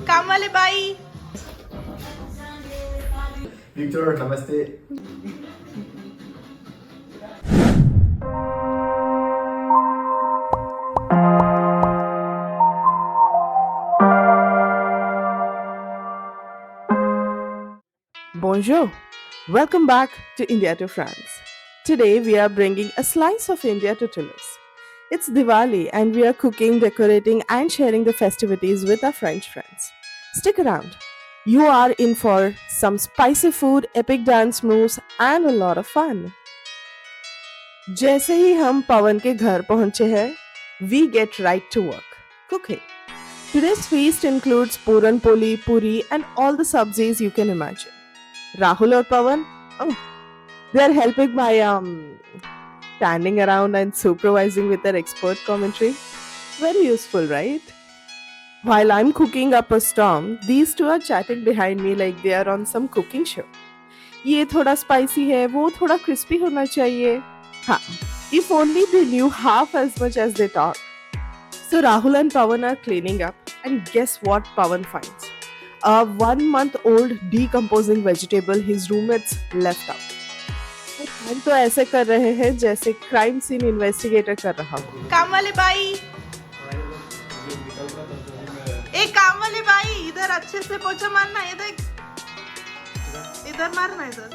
काम वाले by Victor, namaste. Bonjour. Welcome back to India to France. Today we are bringing a slice of India to Toulouse. It's Diwali and we are cooking, decorating and sharing the festivities with our French friends. Stick around. You are in for some spicy food, epic dance moves and a lot of fun. जैसे ही हम पवन के घर पहुंचे हैं, we get right to work. Cooking. Today's feast includes puran poli, puri and all the sabzis you can imagine. Rahul or Pawan, oh, they are helping by standing around and supervising with their expert commentary. Very useful, right? While I'm cooking up a storm, these two are chatting behind me like they are on some cooking show. ये थोड़ा spicy है, वो थोड़ा crispy होना चाहिए. हाँ, if only they knew half as much as they talk. So Rahul and Pawan are cleaning up, and guess what Pawan finds? A 1-month-old decomposing vegetable his roommates left out. हम तो ऐसे कर रहे हैं जैसे क्राइम सीन इन्वेस्टिगेटर कर रहा हो. काम वाले बाई एक काम वाले बाई इधर अच्छे से पोछा मारना इधर मारना इधर.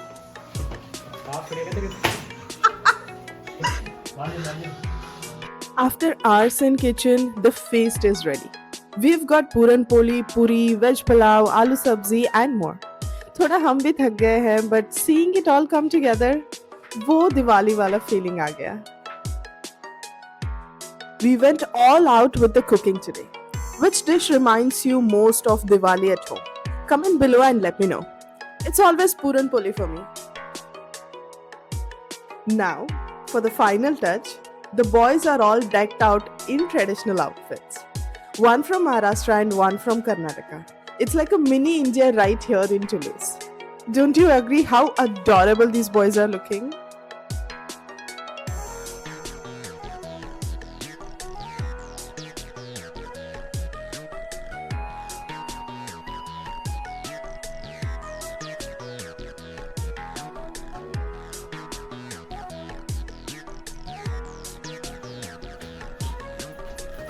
After hours in kitchen, the feast is ready. We've got puran poli, puri, veg pulao, aloo sabzi and more. थोड़ा हम भी थक गए हैं, but seeing it all come together, वो दिवाली वाला feeling आ गया. We went all out with the cooking today. Which dish reminds you most of Diwali at home? Comment below and let me know. It's always puran poli for me. Now, for the final touch, the boys are all decked out in traditional outfits. One from Maharashtra and one from Karnataka. It's like a mini India right here in Toulouse. Don't you agree how adorable these boys are looking?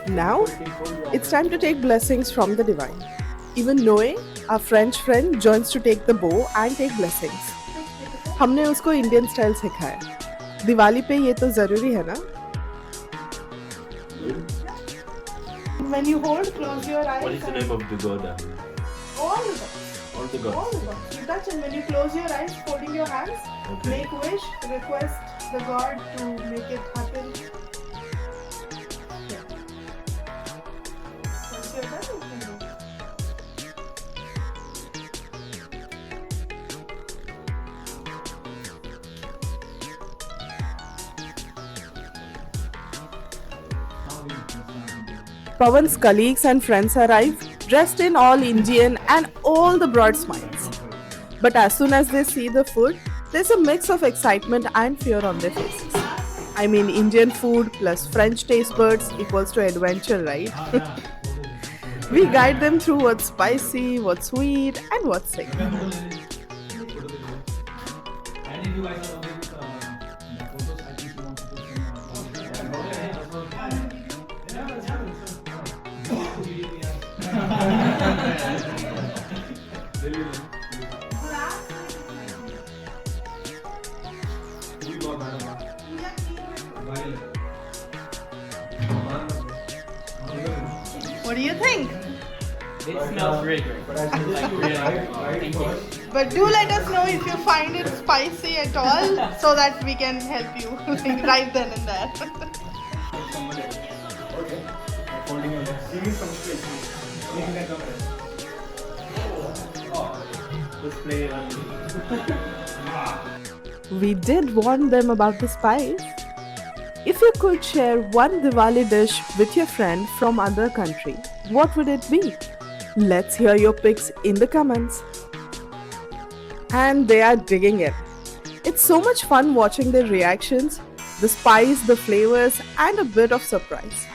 Now, it's time to take blessings from the divine. Even Noe, our French friend, joins to take the bow and take blessings. हमने उसको Indian style सिखाया. दिवाली पे ये तो जरूरी है ना? When you hold, close your eyes. What is the name of the god? All the gods. All the gods. All the gods. You touch and when you close your eyes, holding your hands, Okay. make wish, request the god to make it happen. Once you're done, you can go. Pawan's colleagues and friends arrive, dressed in all Indian and all the broad smiles. But as soon as they see the food, there's a mix of excitement and fear on their faces. I mean, Indian food plus French taste buds equals to adventure, right? We guide them through what's spicy, what's sweet, and what's sick. What do you think? It smells really great. But do let us know if you find it spicy at all so that we can help you like, right then and there. Okay. Holding your legs. Give me some space. Making that camera. Let's play We did warn them about the spice. If you could share one Diwali dish with your friend from other country, what would it be? Let's hear your picks in the comments. And they are digging it. It's so much fun watching their reactions, the spice, the flavors, and a bit of surprise.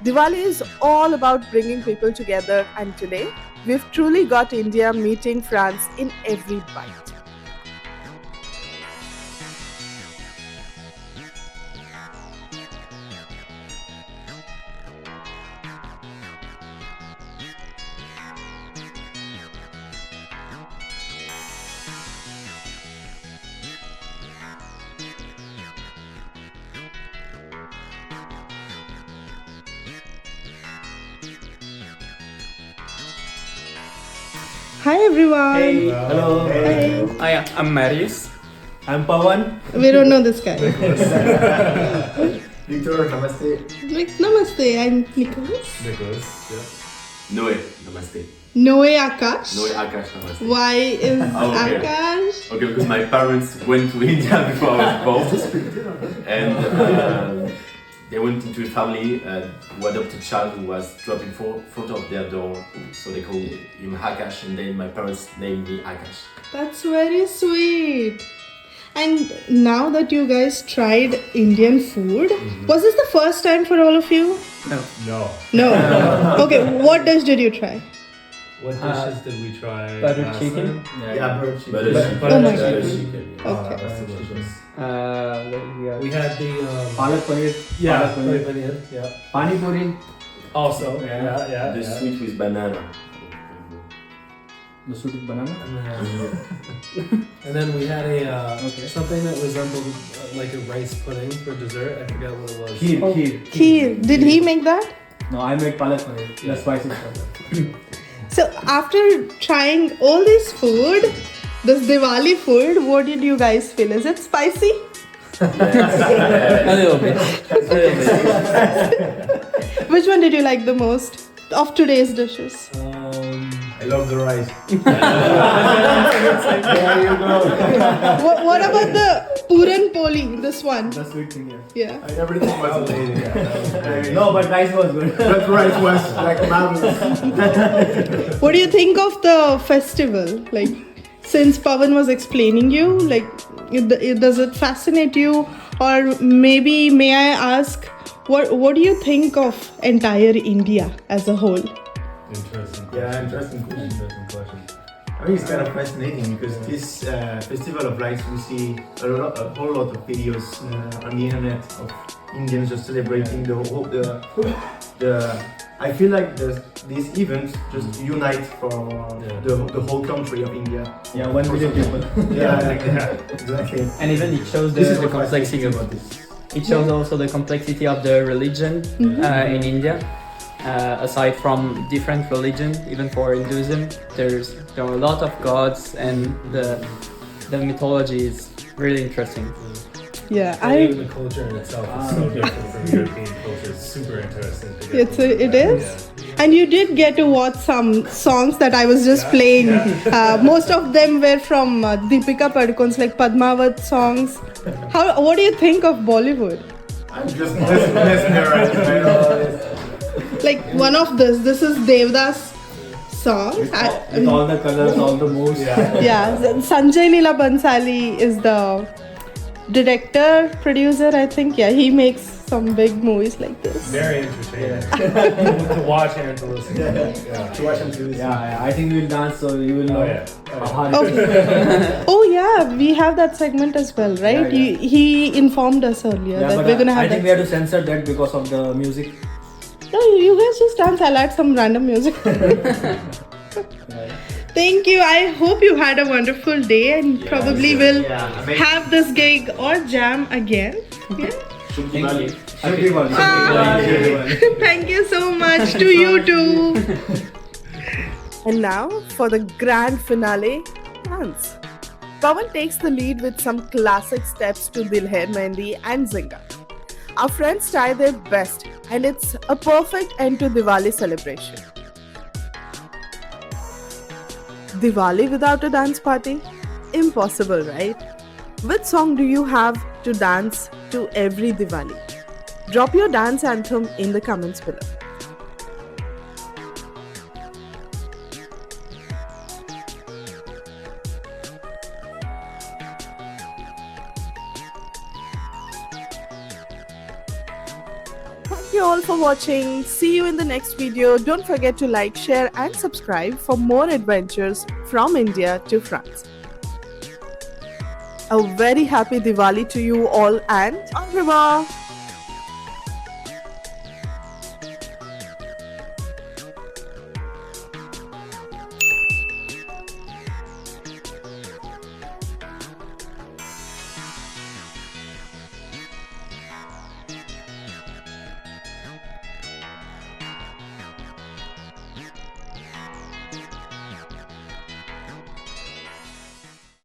Diwali is all about bringing people together, and today we've truly got India meeting France in every bite. Hi everyone. Hey. Hello. Hey. Hi, I'm Marius. I'm Pawan. We don't know this guy. Victor, namaste. Like, namaste, I'm Nicholas. Nicholas. Yeah. Noe, namaste. Noe Akash. Noe Akash, namaste. Why is Oh, okay. Akash? Okay, because my parents went to India before I was born. And they went into a family who adopted a child who was dropped in front of their door. So they called him Akash, and then my parents named me Akash. That's very sweet. And now that you guys tried Indian food, was this the first time for all of you? No. No. Okay, what dish did you try? What dishes did we try? Butter last chicken. time? Yeah, butter chicken. Butter chicken. Oh my Butter God. chicken. Okay. That's delicious. We had the Palak paneer. yeah, Palak paneer. Yeah. Pani puri. Also, Yeah. yeah. The sweet with banana. The sweet banana. And then we had a Okay. something that resembled like a rice pudding for dessert. I forgot what it was. Kheer. Kheer. Did he make that? No, I made palak paneer. Yeah. The spicy stuff. So after trying all this food, this Diwali food, what did you guys feel? Is it spicy? A little bit. Which one did you like the most of today's dishes? I love the rice. What about the Puran Poli? This one? The sweet thing, yeah. Yeah. Everything was amazing. No, but rice was good. That rice was like marvelous. What do you think of the festival? Like, since Pawan was explaining you, like, does it fascinate you? Or maybe, may I ask, what do you think of entire India as a whole? Interesting. Yeah, interesting question. Interesting question. I mean, it's kind of fascinating because this festival of lights, we see a whole lot of videos on the internet of Indians just celebrating the. I feel like these events just unite for the whole country of India. Yeah, 1 million people. Yeah, exactly. And even it shows This is the what complexity fascinates of about this. it shows also the complexity of the religion in India. Aside from different religion, even for Hinduism, there are a lot of gods, and the mythology is really interesting. Yeah, And even the culture in itself is so different from European culture. It's super interesting. To get it is. And you did get to watch some songs that I was just playing. Most of them were from Deepika Padukone's like Padmavat songs. What do you think of Bollywood? I'm just mesmerized by all this. Like one of this is Devdas song. With all the colors, all the moves. Yeah, Sanjay Leela Bansali is the director, producer, I think. Yeah, he makes some big movies like this. very entertaining to watch and to listen to. Yeah. To watch and to listen. Yeah, I think we'll dance, so you will know. Oh, yeah. how it is. Okay. Oh yeah, we have that segment as well, right? Yeah, yeah. He informed us earlier Yeah, that but we're gonna have I think that. we have to censor that because of the music. No, you guys just dance. I'll add some random music. Thank you. I hope you had a wonderful day and probably will have this gig or jam again. Yeah. Thank you. Everybody. Thank you so much to you too. And now for the grand finale, dance. Pawan takes the lead with some classic steps to Dil Hai Mehndi and Zinga. Our friends try their best, and it's a perfect end to Diwali celebration. Diwali without a dance party? Impossible, right? Which song do you have to dance to every Diwali? Drop your dance anthem in the comments below. Thank you you all for watching. See you in the next video. Don't forget to like, share and subscribe for more adventures from India to France. A very happy Diwali to you all and au revoir.